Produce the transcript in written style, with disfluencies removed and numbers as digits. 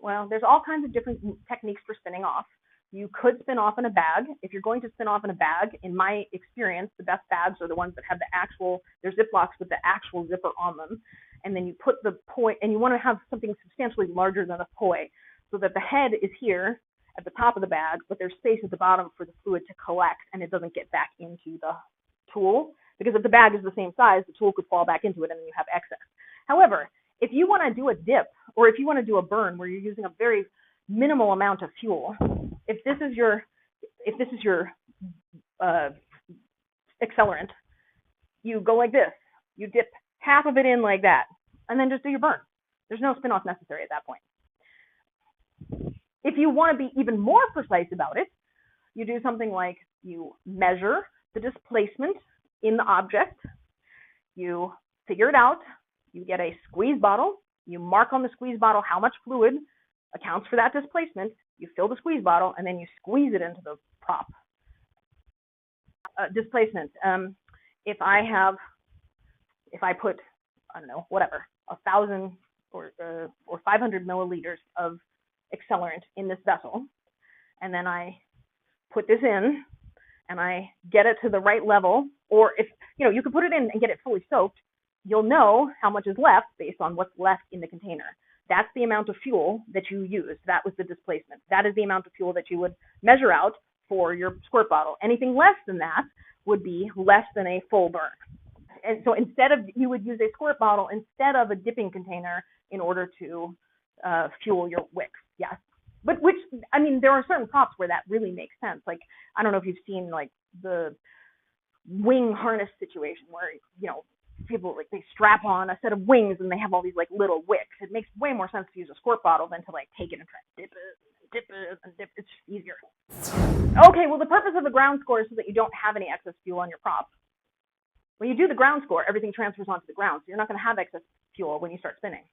Well, there's all kinds of different techniques for spinning off. You could spin off in a bag. If you're going to spin off in a bag, in my experience, the best bags are the ones that have the actual, they're Ziplocs with the actual zipper on them. And then you put the poi, and you want to have something substantially larger than a poi, so that the head is here at the top of the bag, but there's space at the bottom for the fluid to collect, and it doesn't get back into the tool. Because if the bag is the same size, the tool could fall back into it, and then you have excess. However, if you want to do a dip, or if you want to do a burn where you're using a very minimal amount of fuel, if this is your accelerant, you go like this. You dip half of it in like that, and then just do your burn. There's no spin-off necessary at that point. If you want to be even more precise about it, you do something like you measure the displacement in the object, you figure it out, you get a squeeze bottle, you mark on the squeeze bottle how much fluid accounts for that displacement, you fill the squeeze bottle, and then you squeeze it into the prop. Displacement. If I put, I don't know, whatever, 1,000 or 500 milliliters of accelerant in this vessel, and then I put this in, and I get it to the right level, or if, you could put it in and get it fully soaked, you'll know how much is left based on what's left in the container. That's the amount of fuel that you used. That was the displacement. That is the amount of fuel that you would measure out for your squirt bottle. Anything less than that would be less than a full burn. And so you would use a squirt bottle instead of a dipping container in order to fuel your wicks. Yes. But there are certain props where that really makes sense. Like, I don't know if you've seen like the wing harness situation where, people they strap on a set of wings and they have all these like little wicks. It makes way more sense to use a squirt bottle than to like take it and try to dip it. It's easier. Okay, well the purpose of the ground score is so that you don't have any excess fuel on your prop. When you do the ground score, everything transfers onto the ground, so you're not going to have excess fuel when you start spinning.